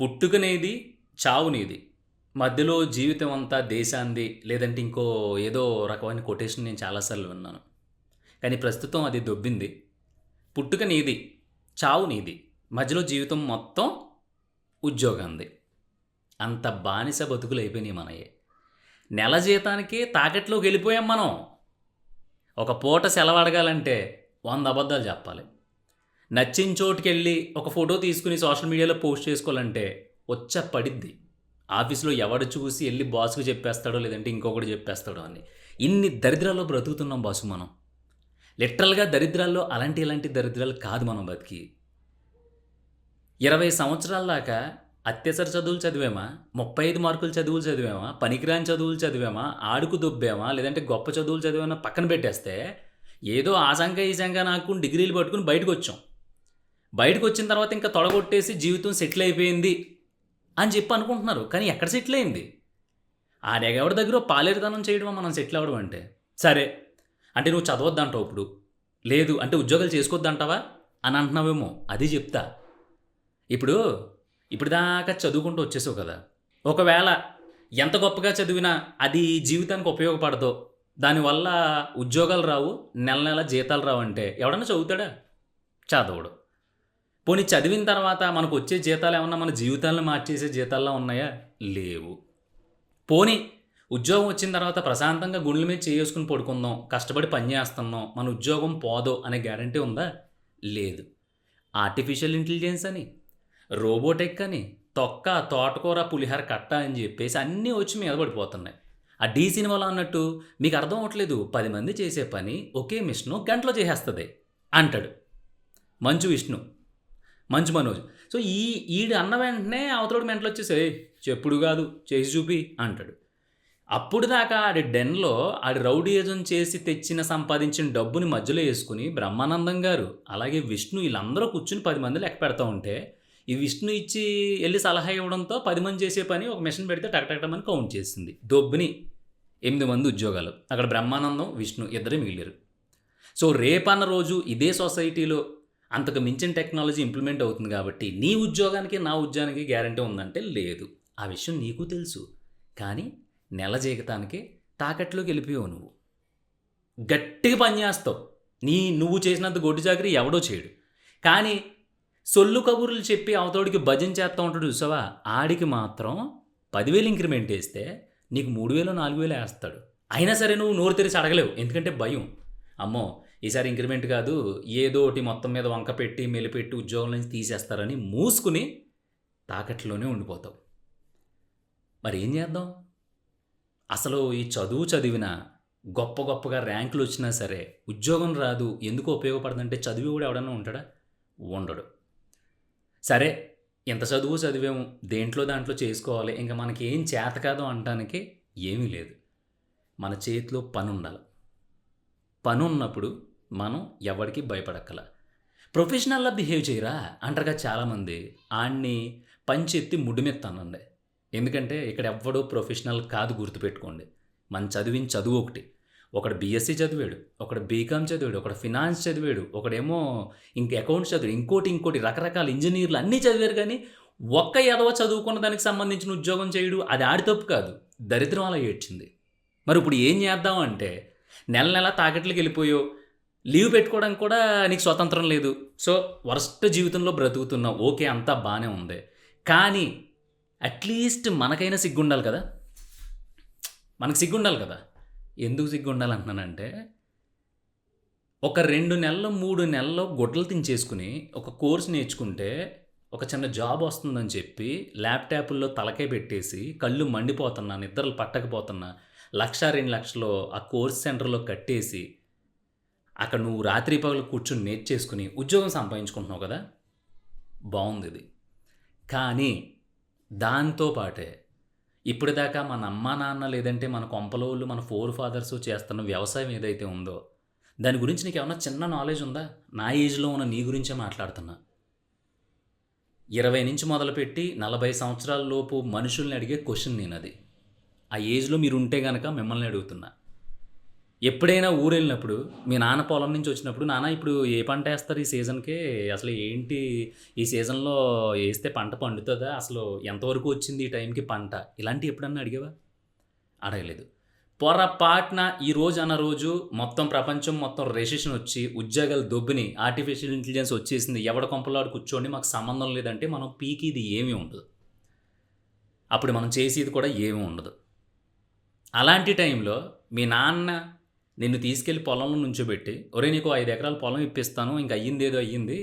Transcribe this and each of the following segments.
పుట్టుకనేది, చావునేది. మధ్యలో జీవితం అంతా దేశాంది, లేదంటే ఇంకో ఏదో రకమైన కొటేషన్ నేను చాలా సార్లు విన్నాను. కానీ ప్రస్తుతం అది దొబ్బింది. పుట్టుక నీది, చావు నీది. మధ్యలో జీవితం మొత్తం ఉద్యోగంది. అంత బానిస బతుకులయిపోయినాయి మనయి. నెల జీతానికే తాకట్లోకెళ్ళిపోయాం మనం. ఒక పూట సెలవడగాలంటే 100 అబద్ధాలు చెప్పాలి. నచ్చిన చోటుకెళ్ళి ఒక ఫోటో తీసుకుని సోషల్ మీడియాలో పోస్ట్ చేసుకోవాలంటే పడిద్ది. ఆఫీస్‌లో ఎవడు చూసి ఎళ్లి బాస్‌కి చెప్పేస్తాడో, లేదంటే ఇంకొకడు చెప్పేస్తాడో అని. ఇన్ని దరిద్రాల్లో బ్రతుకుతున్నాం బాసు మనం. లిటరల్‌గా దరిద్రాల్లో ఇలాంటి దరిద్రాలు కాదు మనం బతికి. 20 సంవత్సరాల దాకా అత్యవసర చదువులు చదివామా? 35 మార్కులు చదువులు చదివామా? పనికిరాని చదువులు చదివామా? ఆడుకు దొబ్బామా? లేదంటే గొప్ప చదువులు చదివామా పక్కన పెట్టేస్తే, ఏదో ఆ సంక ఈ సంక నాకుని డిగ్రీలు పట్టుకొని బయటకొచ్చాం. బయటకొచ్చిన తర్వాత ఇంకా తొడగొట్టేసి జీవితం సెటిల్ అయిపోయింది అని చెప్పి అనుకుంటున్నారు. కానీ ఎక్కడ సెటిల్ అయింది? ఆడెవడి దగ్గరో పాలేరుతనం చేయడమా మనం సెటిల్ అవ్వడం అంటే? సరే, అంటే నువ్వు చదవద్దంటావు ఇప్పుడు. లేదు అంటే ఉద్యోగాలు చేసుకోవద్దంటావా అని అంటున్నావేమో. అది చెప్తా. ఇప్పుడు ఇప్పటిదాకా చదువుకుంటూ వచ్చేసావు కదా! ఒకవేళ ఎంత గొప్పగా చదివినా అది జీవితానికి ఉపయోగపడదో, దానివల్ల ఉద్యోగాలు రావు, నెల నెల జీతాలు రావంటే ఎవడన్నా చదువుతాడా? చదవడు. పోనీ చదివిన తర్వాత మనకొచ్చే జీతాలేమన్నా మన జీవితాలను మార్చేసే జీతాల్లా ఉన్నాయా? లేవు. పోనీ ఉద్యోగం వచ్చిన తర్వాత ప్రశాంతంగా గుండెల మీద చేసుకుని పడుకుందాం, కష్టపడి పని చేస్తున్నాం, మన ఉద్యోగం పోదు అనే గ్యారంటీ ఉందా? లేదు. ఆర్టిఫిషియల్ ఇంటెలిజెన్స్ అని, రోబోటెక్ అని, తొక్క, తోటకూర, పులిహోర కట్ట అని చెప్పేసి అన్నీ వచ్చి మీద పడిపోతున్నాయి. ఆ 'ఢీ' సినిమాలో అన్నట్టు మీకు అర్థం అవ్వట్లేదు, 10 మంది చేసే పని ఒకే మిషను గంటలో చేసేస్తది అంటాడు. మంచు విష్ణు, మంచు మనోజ్. సో ఈడు అన్న వెంటనే అవతలోడు మెంటలొచ్చేసి "ఏయ్ చెప్పుడు కాదు చేసి చూపి" అంటాడు. అప్పుడు దాకా ఆడి డెన్‌లో ఆడి రౌడీయిజం చేసి సంపాదించిన డబ్బుని మధ్యలో యేసుకొని బ్రహ్మానందం గారు, అలాగే విష్ణు ఈళ్ళందరూ కూర్చొని 10 మంది లెక్క పెడతా ఉంటే, ఈ విష్ణు ఇచ్చి ఎళ్లి సలహా ఇవ్వడంతో 10 మంది చేసే పని ఒక మిషన్ పెడితే టకటకమని కౌంట్ చేసింది. దొబ్బిని 8 మంది ఉద్యోగాలు. అక్కడ బ్రహ్మానందం, విష్ణు ఇద్దరే మిగిలారు. సో రేపన్న రోజు ఇదే సొసైటీలో అంతకు మించిన టెక్నాలజీ ఇంప్లిమెంట్ అవుతుంది కాబట్టి నీ ఉద్యోగానికి, నా ఉద్యోగానికి గ్యారంటీ ఉందంటే లేదు. ఆ విషయం నీకు తెలుసు. కానీ నెల జీవితానికి తాకట్లోకి వెళ్ళిపోయావు నువ్వు. గట్టిగా పని చేస్తావు. నువ్వు చేసినంత గొడ్డు చాకరీ ఎవడో చేయడు. కానీ సొల్లు కబుర్లు చెప్పి అవతోడికి భజన చేస్తూ ఉంటాడు చూసావా, ఆడికి మాత్రం 10,000 ఇంక్రిమెంట్ వేస్తే నీకు 3,000 4,000 వేస్తాడు. అయినా సరే నువ్వు నోరు తెరిచి అడగలేవు. ఎందుకంటే భయం. అమ్మో ఈసారి ఇంక్రిమెంట్ కాదు, ఏదో ఒకటి మొత్తం మీద వంక పెట్టి మెలిపెట్టి ఉద్యోగం నుంచి తీసేస్తారని మూసుకుని తాకట్లోనే ఉండిపోతావు. మరి ఏం చేద్దాం? అసలు ఈ చదువు చదివిన గొప్పగా ర్యాంకులు వచ్చినా సరే ఉద్యోగం రాదు. ఎందుకు ఉపయోగపడదంటే చదివి కూడా ఎవడన్నా ఉంటాడా? ఉండడు. సరే, ఎంత చదువు చదివాము, దాంట్లో చేసుకోవాలి, ఇంకా మనకి ఏం చేత కాదు అనటానికి ఏమీ లేదు. మన చేతిలో పని ఉండాలి. పని ఉన్నప్పుడు మనం ఎవరికి భయపడక్కల. ప్రొఫెషనల్లా బిహేవ్ చేయరా అంటారుగా చాలామంది. ఆడిని పంచెత్తి ముడ్డు మీద తన్నండి. ఎందుకంటే ఇక్కడ ఎవ్వడూ ప్రొఫెషనల్ కాదు, గుర్తుపెట్టుకోండి. మన చదివిన చదువు ఒకటి. ఒకడు బీఎస్సీ చదివాడు, ఒకడు బీకామ్ చదివాడు, ఒకడు ఫినాన్స్ చదివాడు, ఒకడేమో ఇంక అకౌంట్స్ చదివాడు, ఇంకోటి రకరకాల ఇంజనీర్లు అన్నీ చదివారు. కానీ ఒక్క ఎదవ చదువుకున్న దానికి సంబంధించిన ఉద్యోగం చేయడు. అది ఆడి తప్పు కాదు, దరిద్రం అలా ఏడ్చింది. మరి ఇప్పుడు ఏం చేద్దాం అంటే, నెల తాకట్లకి వెళ్ళిపోయావు, లీవ్ పెట్టుకోవడానికి కూడా నీకు స్వతంత్రం లేదు. సో వరస్ట్ జీవితంలో బ్రతుకుతున్నావు. ఓకే, అంతా బాగానే ఉంది. కానీ అట్లీస్ట్ మనకైనా సిగ్గుండాలి కదా. మనకు సిగ్గుండాలి కదా. ఎందుకు సిగ్గుండాలంటున్నానంటే, ఒక 2 నెలలు 3 నెలల్లో గుడ్డలు తించేసుకుని ఒక కోర్స్ నేర్చుకుంటే ఒక చిన్న జాబ్ వస్తుందని చెప్పి ల్యాప్టాప్ల్లో తలకాయ పెట్టేసి కళ్ళు మండిపోతున్నా, నిద్రలు పట్టకపోతున్నా, 1,00,000 2,00,000 ఆ కోర్స్ సెంటర్లో కట్టేసి అక్కడ నువ్వు రాత్రి పగలు కూర్చొని నేర్చేసుకుని ఉద్యోగం సంపాదించుకుంటున్నావు కదా. బాగుంది ఇది. కానీ దాంతో పాటే ఇప్పటిదాకా మన అమ్మా నాన్న, లేదంటే మన కొంపలోళ్ళు, మన ఫోర్ ఫాదర్స్ చేస్తున్న వ్యవసాయం ఏదైతే ఉందో దాని గురించి నీకు ఏమన్నా చిన్న నాలెడ్జ్ ఉందా? నా ఏజ్లో ఉన్న నీ గురించే మాట్లాడుతున్నా. 20 నుంచి మొదలుపెట్టి 40 సంవత్సరాల లోపు మనుషుల్ని అడిగే క్వశ్చన్ నేను అది. ఆ ఏజ్లో మీరు ఉంటే గనక మిమ్మల్ని అడుగుతున్నా. ఎప్పుడైనా ఊరెళ్ళినప్పుడు మీ నాన్న పొలం నుంచి వచ్చినప్పుడు, "నాన్న ఇప్పుడు ఏ పంట ఏస్తారు ఈ సీజన్‌కి? అసలు ఏంటి ఈ సీజన్‌లో ఏస్తే పంట పండుతదా? అసలు ఎంతవరకు వచ్చింది ఈ టైంకి పంట?" ఇలాంటివి ఎప్పుడన్నా అడిగావా? అడగలేదు. పొరపాటున ఈ రోజు అన్న రోజు మొత్తం ప్రపంచం మొత్తం రెసెషన్ వచ్చి, ఉద్యోగాలు దొబ్బిని, ఆర్టిఫిషియల్ ఇంటెలిజెన్స్ వచ్చేసింది. ఎవడి కొంపలో ఆడు కూర్చోండి మాకు సంబంధం లేదంటే మనం పీకేది ఏమీ ఉండదు. అప్పుడు మనం చేసేది కూడా ఏమీ ఉండదు. అలాంటి టైంలో మీ నాన్న నిన్ను తీసుకెళ్ళి పొలంలో నుంచోబెట్టి, "ఒరేయ్! నీకో 5 ఎకరాల పొలం ఇప్పిస్తాను. ఇంక అయ్యిందేదో అయ్యింది.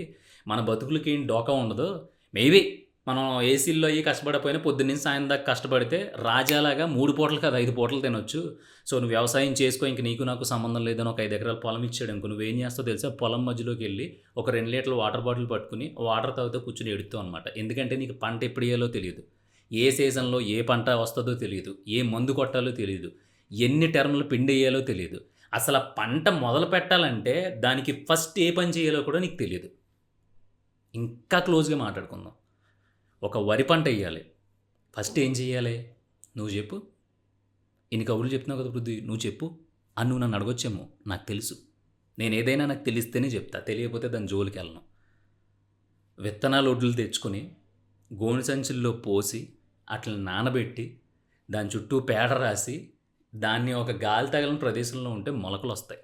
మన బతుకులకేం డోకా ఉండదు. మేబీ మనం ఏసీల్లో అయ్యి కష్టపడకపోయినా పొద్దున్నుంచి సాయంత్రం దాకా కష్టపడితే రాజాలాగా 3 పూటలు కాదు 5 పూటలు తినొచ్చు. సో, నువ్వు వ్యవసాయం చేసుకో. ఇంక నీకు నాకు సంబంధం లేదని ఒక 5 ఎకరాల పొలం ఇచ్చాడనుకో, నువ్వేం చేస్తావో తెలుసా? పొలం మధ్యలోకెళ్ళి ఒక 2 లీటర్ల వాటర్ బాటిల్ పట్టుకొని, వాటర్ తాగుతూ కూర్చొని ఏడుస్తావు అనమాట. ఎందుకంటే నీకు పంట ఎప్పుడెయ్యాలో తెలీదు. ఏ సీజన్‌లో ఏ పంట వస్తదో తెలీదు. ఏ మందు కొట్టాలో తెలీదు. ఎన్ని టర్మ్‌లు పిండెయ్యాలో తెలీదు. అసల పంట మొదలుపెట్టాలంటే దానికి ఫస్ట్ ఏ పని చేయాలో కూడా నీకు తెలీదు. ఇంకా క్లోజ్‌గా మాట్లాడుకుందాం. ఒక వరి పంట ఎయ్యాలి. ఫస్ట్ ఏం చెయ్యాలి? నువ్వు జెప్పు. ఇన్ని కబుర్లు చెప్తున్నావు కదా పృథ్వీ, నువ్వు చెప్పు అని నువ్వు నన్ను అడగొచ్చేమో. నాకు తెలుసు. నేనేదైనా నాకు తెలిస్తేనే చెప్తా. తెలియకపోతే దాని జోలికెళ్ళను. విత్తనాలు ఒడ్లు తెచ్చుకొని, గోనె సంచుల్లో పోసి, ఆటిల్ని నానబెట్టి, దాని చుట్టూ పేడ రాసి, దాన్ని ఒక గాలి తగలని ప్రదేశంలో ఉంటే మొలకలొస్తాయి.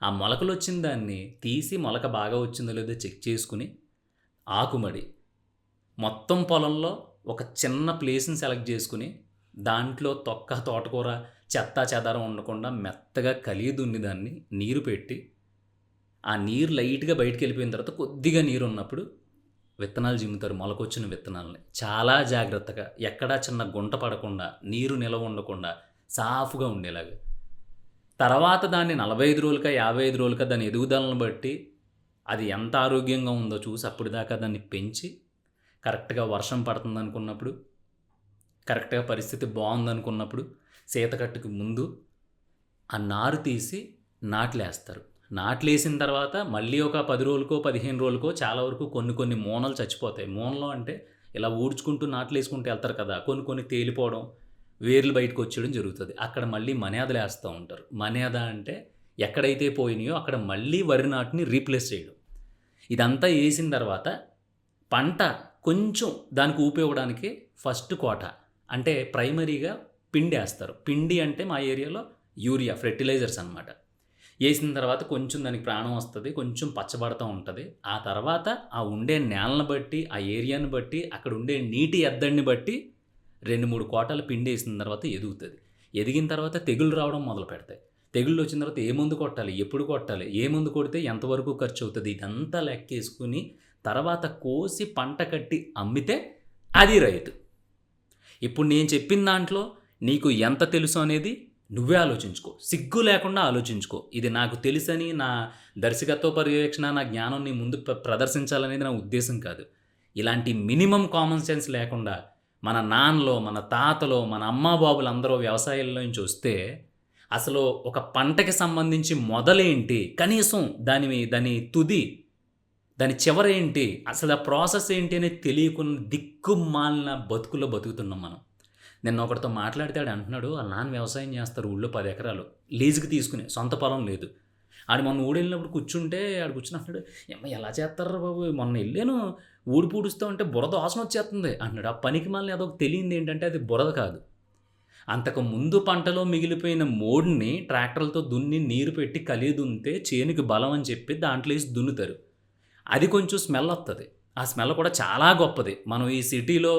ఆ మొలకలొచ్చిన దాన్ని తీసి మొలక బాగా వచ్చిందో లేదో చెక్ చేసుకొని, ఆకుమడి మొత్తం పొలంలో ఒక చిన్న ప్లేస్‌ని సెలెక్ట్ చేసుకొని, దాంట్లో తొక్క, తోటకూర, చెత్తా చెదారం ఉండకుండా మెత్తగా కలియ దున్ని దాన్ని నీరు పెట్టి, ఆ నీరు లైట్‌గా బయటికెళ్ళిపోయిన తర్వాత కొద్దిగా నీరున్నప్పుడు విత్తనాలు జిమ్ముతారు మొలకొచ్చిన విత్తనాల్ని. చాలా జాగ్రత్తగా ఎక్కడా చిన్న గుంట పడకుండా, నీరు నిలవ ఉండకుండా సాఫ్‌గా ఉండేలాగా. తర్వాత దాన్ని 45 రోజులకా, 55 రోజులకా దాని ఎదుగుదలను బట్టి అది ఎంత ఆరోగ్యంగా ఉందో చూసి అప్పటిదాకా దాన్ని పెంచి, కరెక్ట్‌గా వర్షం పడుతుందనుకున్నప్పుడు, కరెక్ట్‌గా పరిస్థితి బావుందనుకున్నప్పుడు, శీతకట్టుకు ముందు ఆ నారు తీసి నాట్లేస్తారు. నాట్లేసిన తర్వాత మళ్ళీ ఒక 10 రోజులకో, 15 రోజులకో చాలా వరకు కొన్ని కొన్ని మూనలు చచ్చిపోతాయి. మూనలు అంటే ఇలా ఊడ్చుకుంటూ నాట్లేసుకుంటూ ఎళ్తారు కదా! కొన్ని కొన్ని తేలిపోవడం, వేర్లు బయటకొచ్చేయడం జరుగుతది. అక్కడ మళ్ళీ మన్యాదలేస్తా ఉంటారు. మన్యాద అంటే ఎక్కడైతే పోయినాయో అక్కడ మళ్ళీ వరి నాటుని రీప్లేస్ చేయడం. ఇదంతా ఏసిన తర్వాత పంట కొంచెం దానికి ఊపివ్వడానికి ఫస్ట్ కోట అంటే ప్రైమరీగా పిండేస్తారు. పిండి అంటే మా ఏరియాలో యూరియా ఫెర్టిలైజర్స్ అనమాట. ఏసిన తర్వాత కొంచెం దానికి ప్రాణం వస్తది. కొంచెం పచ్చబడతా ఉంటది. ఆ తర్వాత ఆ ఉండే నేలని బట్టి, ఆ ఏరియాని బట్టి, అక్కడ ఉండే నీటి ఎద్దడిని బట్టి 2, 3 కోటాలు పిండేసిన తర్వాత ఎదుగుతది. ఎదిగిన తర్వాత తెగుళ్ళు రావడం మొదలుపెడతాయి. తెగుళ్ళొచ్చిన తర్వాత ఏ మందు కొట్టాలి? ఎప్పుడు కొట్టాలి? ఏ మందు కొడితే ఎంతవరకు ఖర్చవుతది? ఇదంతా లెక్కేసుకొని తర్వాత కోసి పంట కట్టి అమ్మితే అది రైతు. ఇప్పుడు నేను చెప్పిన దాంట్లో నీకు ఎంత తెలుసు అనేది నువ్వే ఆలోచించుకో. సిగ్గు లేకుండా ఆలోచించుకో. ఇది నాకు తెలుసని నా దర్శకత్వ పర్యవేక్షణ, నా జ్ఞానం నీ ముందు ప్రదర్శించాలనేది నా ఉద్దేశం కాదు. ఇలాంటి మినిమమ్ కామన్ సెన్స్ లేకుండా మన నాన్నలో, మన తాతలో, మన అమ్మాబాబులు అందరూ వ్యవసాయంలో నుంచి వస్తే అసలు ఒక పంటకి సంబంధించి మొదలేంటి? కనీసం దాని తుది, దాని చివరేంటి? అసలు ఆ ప్రాసెస్ ఏంటి అనేది తెలియకుండా దిక్కుమాలిన బతుకుల్లో బతుకుతున్నాం మనం. నిన్న ఒకడితో మాట్లాడితే ఆడు అంటున్నాడు, వాళ్ళ నాన్న వ్యవసాయం చేస్తారు ఊళ్ళో 10 ఎకరాలు లీజుకి తీసుకుని, సొంత పొలం లేదు. ఆడు మొన్న ఊడెళ్ళినప్పుడు కూర్చుంటే ఆడు కూర్చుని అంటున్నాడు, "ఏమ్మా ఎలా చేస్తారా బాబు? మొన్న వెళ్ళాను ఊడి పూడుస్తూ ఉంటే బురద వాసన వచ్చేస్తుంది" అంటున్నాడు. ఆ పనికి మాలిన అదొక తెలియంది ఏంటంటే అది బురద కాదు. అంతకు ముందు పంటలో మిగిలిపోయిన మోడుని ట్రాక్టర్లతో దున్ని నీరు పెట్టి కలియ దున్నితే చేనుకి బలం అని చెప్పి దాంట్లో వేసి దున్నుతారు. అది కొంచెం స్మెల్ వత్తది. ఆ స్మెల్ కూడా చాలా గొప్పది. మనం ఈ సిటీలో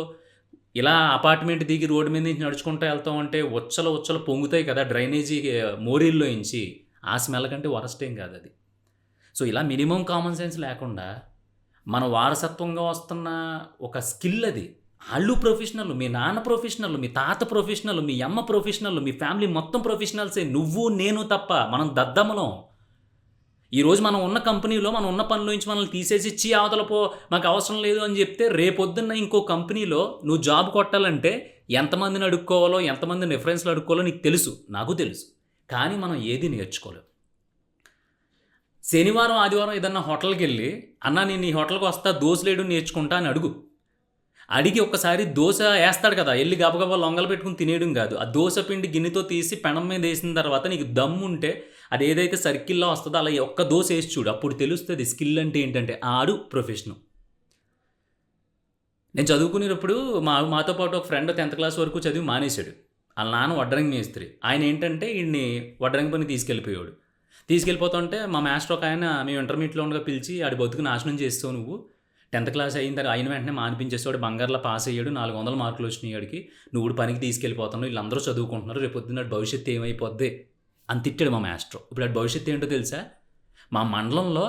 ఇలా అపార్ట్మెంట్ దిగి రోడ్డు మీద నుంచి నడుచుకుంటూ వెళ్తా ఉంటే ఉచ్చలు పొంగుతాయి కదా డ్రైనేజీ మోరీల్లోంచి. ఆ స్మెల్ కంటే వరస్ట్ ఏం కాదది. సో, ఇలా మినిమమ్ కామన్ సెన్స్ లేకుండా మన వారసత్వంగా వస్తున్న ఒక స్కిల్ అది. ఆళ్ళు ప్రొఫెషనల్, మీ నాన్న ప్రొఫెషనల్, మీ తాత ప్రొఫెషనల్, మీ అమ్మ ప్రొఫెషనల్, మీ ఫ్యామిలీ మొత్తం ప్రొఫెషనల్సే. నువ్వు, నేను తప్ప మనం దద్దమ్మలం. ఈరోజు మనం ఉన్న కంపెనీలో, మనం ఉన్న పనిలో నుంచి మనల్ని తీసేసి ఇచ్చి అవతల పో మాకు అవసరం లేదు అని చెప్తే, రేపొద్దున్న ఇంకో కంపెనీలో నువ్వు జాబ్ కొట్టాలంటే ఎంతమందిని అడుక్కోవాలో, ఎంతమందిని రిఫరెన్స్‌లు అడుక్కోవాలో నీకు తెలుసు. నాకు తెలుసు. కానీ మనం ఏది నేర్చుకోలేం. శనివారం, ఆదివారం ఏదన్నా హోటల్‌కెళ్ళి, "అన్నా నేను ఈ హోటల్‌కి వస్తా దోసలేయడం నేర్చుకుంటా" అని అడుగు. అడిగి ఒక్కసారి దోస ఏస్తాడు కదా! ఎళ్లి గబగబా లొంగలు పెట్టుకొని తినేయడం గాదు. ఆ దోస పిండి గిన్నెతో తీసి పెనం మీదేసిన తర్వాత నీకు దమ్ముంటే అదేదైతే సర్కిల్‌లో వస్తదో అలా ఒక్క దోస ఏసి చూడు. అప్పుడు తెలుస్తది స్కిల్ అంటే ఏంటంటే ఆడు ప్రొఫెషను. నేను చదువుకునేటప్పుడు మాతో పాటు ఒక ఫ్రెండ్ 10థ్ క్లాస్ వరకు చదివి మానేశాడు. ఆళ్ళ నాన్న వడ్రంగి మేస్త్రి. ఆయనేంటంటే ఈడిని వడ్రంగి పనికి తీసుకెళ్ళిపోయేవాడు. తీసుకెళ్ళిపోతుంటే మా మాస్టర్ ఒకాయన మేము ఇంటర్మీడియేట్‌లో ఉండగా పిలిచి ఆడి బతుకు నాశనం చేసేసావు నువ్వు. 10థ్ క్లాస్ అయిన వెంటనే మానిపించేసావు. వాడు బంగారులో పాస్ అయ్యాడు. 400 మార్కులు వచ్చినాయి ఆడికి. నువ్వు ఈడు పనికి తీసుకెళ్ళిపోతున్నావు. వీళ్ళందరూ చదువుకుంటున్నారు. రేపొద్దున్న ఆడి భవిష్యత్తు ఏమైపోద్ది అని తిట్టాడు మా మాస్టర్. ఇప్పుడు ఆడి భవిష్యత్తు ఏంటో తెలుసా? మా మండలంలో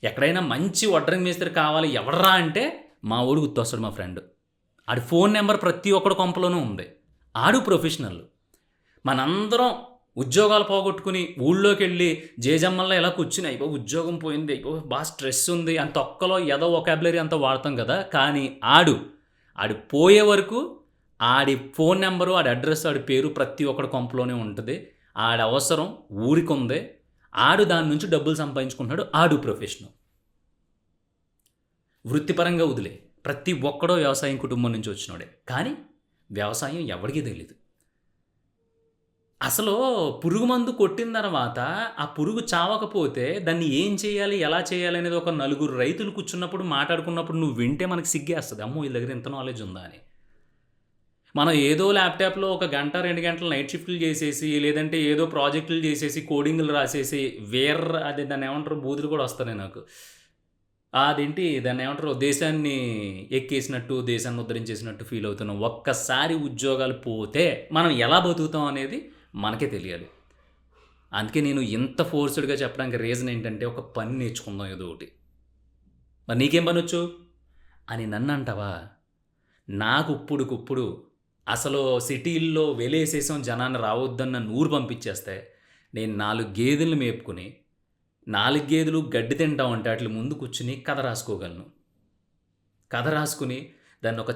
ఎక్కడైనా మంచి వడ్రంగి మేస్త్రి కావాలి ఎవడ్రా అంటే మా వోడు గుర్తొస్తాడు మా ఫ్రెండ్. ఆడి ఫోన్ నెంబర్ ప్రతి ఒక్కడి కొంపలోనూ ఉంది. ఆడు ప్రొఫెషనల్. మనందరం ఉద్యోగాలు పోగొట్టుకుని ఊళ్ళోకెళ్ళి జేజమ్మల్లో ఎలా కూర్చుని అయ్యో ఉద్యోగం పోయింది, అయ్యో బాగా స్ట్రెస్ ఉంది అని తొక్కలో ఏదో వొకాబులరీ అంతా వాడతాం కదా. కానీ ఆడు పోయే వరకు ఆడి ఫోన్ నెంబరు, ఆడి అడ్రస్, ఆడి పేరు ప్రతి ఒక్కడి కొంపలోనే ఉంటుంది. ఆడి అవసరం ఊరికుంది. ఆడు దాని నుంచి డబ్బులు సంపాదించుకుంటున్నాడు. ఆడు ప్రొఫెషనల్. వృత్తిపరంగా వదిలే. ప్రతి ఒక్కడో వ్యవసాయం కుటుంబం నుంచి వచ్చినోడే. కానీ వ్యవసాయం ఎవరికీ తెలీదు. అసలు పురుగు మందు కొట్టిన తర్వాత ఆ పురుగు చావకపోతే దాన్ని ఏం చేయాలి, ఎలా చేయాలి అనేది ఒక నలుగురు రైతులు కూర్చున్నప్పుడు మాట్లాడుకున్నప్పుడు నువ్వు వింటే మనకు సిగ్గేస్తది. అమ్మో! వీళ్ళ దగ్గర ఇంత నాలెడ్జ్ ఉందా అని. మనం ఏదో ల్యాప్‌టాప్‌లో ఒక గంట, 2 గంటలు నైట్ షిఫ్టులు చేసేసి, లేదంటే ఏదో ప్రాజెక్టులు చేసేసి, కోడింగులు రాసేసి అదే దాన్నేమంటారు బూతులు కూడా వస్తున్నాయి నాకు. అదేంటి దాన్నేమంటారు దేశాన్ని ఎక్కేసినట్టు, దేశాన్ని ఉద్ధరించేసినట్టు ఫీల్ అవుతున్నాం. ఒక్కసారి ఉద్యోగాలు పోతే మనం ఎలా బతుకుతాం అనేది మనకే తెలియాలి. అందుకే నేను ఇంత ఫోర్స్‌డ్‌గా చెప్పడానికి రీజన్ ఏంటంటే ఒక పని నేర్చుకుందాం ఏదో ఒకటి. మరి నీకేం పనొచ్చు అని నన్నంటావా? నాకు ఇప్పుడుకిప్పుడు అసలు సిటీల్లో వెలేసేసాం జనాన్ని రావొద్దన్న నూరు పంపించేస్తే నేను 4 గేదెలను మేపుకొని 4 గేదెలు గడ్డి తింటా ఉంటే ఆటిలి ముందు కూర్చొని కథ రాసుకోగలను. కథ రాసుకుని దాన్ని ఒక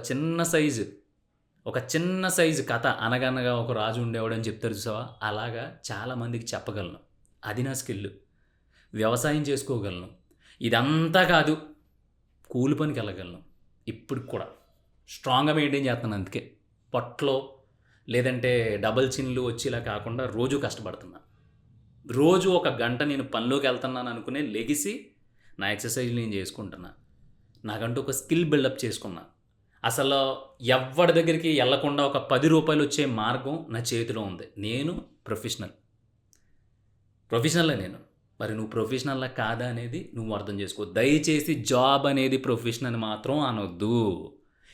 చిన్న సైజు కథ అనగనగా ఒక రాజు ఉండేవాడని చెప్తారు చూసావా? అలాగా చాలామందికి చెప్పగలను. అది నా స్కిల్. వ్యవసాయం చేసుకోగలను. ఇదంతా కాదు కూలి పనికి వెళ్ళగలను. ఇప్పటికి కూడా స్ట్రాంగ్‌గా మెయింటైన్ చేస్తున్నాను అందుకే. పొట్టలో లేదంటే డబుల్ చిన్‌లు వచ్చేలా కాకుండా రోజు కష్టపడుతున్నా. రోజు ఒక గంట నేను పనిలోకి వెళ్తున్నాను అనుకునే లెగిసి నా ఎక్సర్సైజ్‌లు నేను చేసుకుంటున్నా. నాకంటూ ఒక స్కిల్ బిల్డప్ చేసుకున్నా. అసలు ఎవ్వడి దగ్గరికి ఎళ్ళకుండా ఒక రూ. 10 వచ్చే మార్గం నా చేతిలో ఉంది. నేను ప్రొఫెషనలే నేను. మరి నువ్వు ప్రొఫెషనలా కాదా అనేది నువ్వు అర్థం చేసుకో. దయచేసి జాబ్ అనేది ప్రొఫెషన్ అని మాత్రం అనొద్దు.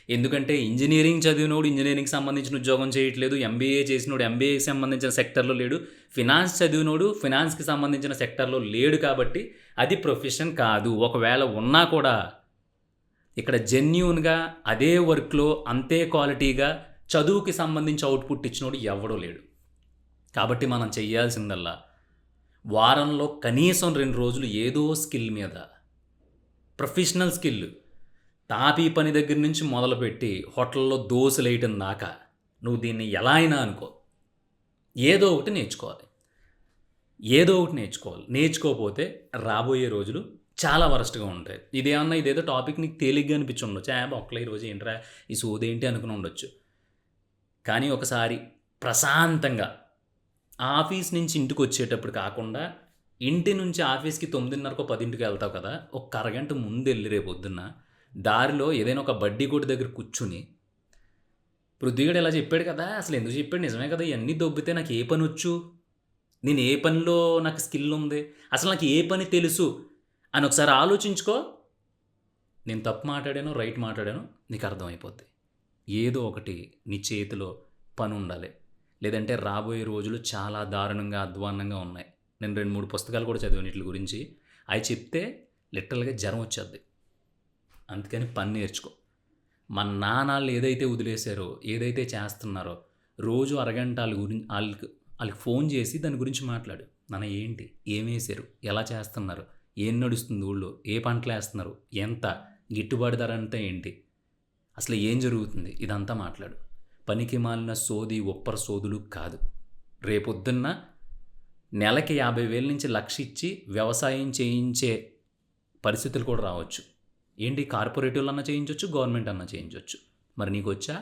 ఎందుకంటే ఇంజినీరింగ్ చదివినోడు ఇంజినీరింగ్‌కి సంబంధించిన ఉద్యోగం చేయట్లేదు. ఎంబీఏ చేసినోడు ఎంబీఏకి సంబంధించిన సెక్టార్‌లో లేడు. ఫినాన్స్ చదివినోడు ఫినాన్స్‌కి సంబంధించిన సెక్టార్‌లో లేడు కాబట్టి అది ప్రొఫెషన్ కాదు. ఒకవేళ ఉన్నా కూడా ఇక్కడ జెన్యూన్‌గా అదే వర్క్‌లో అంతే క్వాలిటీగా చదువుకి సంబంధించి అవుట్‌పుట్ ఇచ్చినోడు ఎవ్వడూ లేడు. కాబట్టి మనం చేయాల్సిందల్లా వారంలో కనీసం 2 రోజులు ఏదో స్కిల్ మీద ప్రొఫెషనల్ స్కిల్ తాపీ పని దగ్గర నుంచి మొదలుపెట్టి హోటల్లో దోసలేయటం దాకా నువ్వు దీన్ని ఎలా అయినా అనుకో. ఏదో ఒకటి నేర్చుకోవాలి. నేర్చుకోకపోతే రాబోయే రోజులు చాలా వరస్ట్‌గా ఉంటాయి. ఇదేదో టాపిక్ నీకు తేలిగ్గా అనిపించి ఉండొచ్చు. బొక్కలో ఈరోజు ఏంట్రా ఈ సోదేంటి అనుకుని ఉండొచ్చు. కానీ ఒకసారి ప్రశాంతంగా ఆఫీస్ నుంచి ఇంటికి వచ్చేటప్పుడు కాకుండా ఇంటి నుంచి ఆఫీస్‌కి 9:30కో 10కి వెళ్తావు కదా. ఒక అరగంట ముందెళ్ళి రేపొద్దున్న దారిలో ఏదైనా ఒక బడ్డీ కొట్టు దగ్గర కూర్చుని పృథ్వీగాడు ఇలా చెప్పాడు కదా! అసలు ఎందుకు చెప్పాడు? నిజమే కదా! ఇయన్నీ దొబ్బితే నాకు ఏ పనొచ్చు? నేను ఏ పనిలో నాకు స్కిల్ ఉంది? అసలు నాకు ఏ పని తెలుసు? అని ఒకసారి ఆలోచించుకో. నేను తప్పు మాట్లాడానో, రైట్ మాట్లాడానో నీకు అర్థమైపోద్ది. ఏదో ఒకటి నీ చేతిలో పని ఉండాలి. లేదంటే రాబోయే రోజులు చాలా దారుణంగా, అధ్వాన్నంగా ఉన్నాయి. నేను 2, 3 పుస్తకాలు కూడా చదివాను వీటి గురించి. అవి చెప్తే లిటరల్‌గా జ్వరం వచ్చేద్ది. అందుకని పని నేర్చుకో. మన నాన్నలు ఏదైతే వదిలేశారో, ఏదైతే చేస్తున్నారో రోజు అరగంట ఆళ్ళకి ఫోన్ చేసి దాని గురించి మాట్లాడు. నాన్న ఏంటి? ఏమేశారు? ఎలా చేస్తున్నారు? ఏం నడుస్తుంది ఊళ్ళో? ఏ పంటలేస్తున్నారు? ఎంత? గిట్టుబాటు ధర అంతా ఏంటి? అసలు ఏం జరుగుతుంది? ఇదంతా మాట్లాడు. పనికి మాలిన సోది, ఒప్పర సోదులు కాదు. రేపొద్దున్న నెలకి 50,000 నుంచి 1,00,000 ఇచ్చి వ్యవసాయం చేయించే పరిస్థితులు కూడా రావచ్చు. ఏంటి కార్పొరేటివ్‌లు అన్నా చేయించొచ్చు, గవర్నమెంట్ అన్నా చేయించొచ్చు. మరి నీకొచ్చా?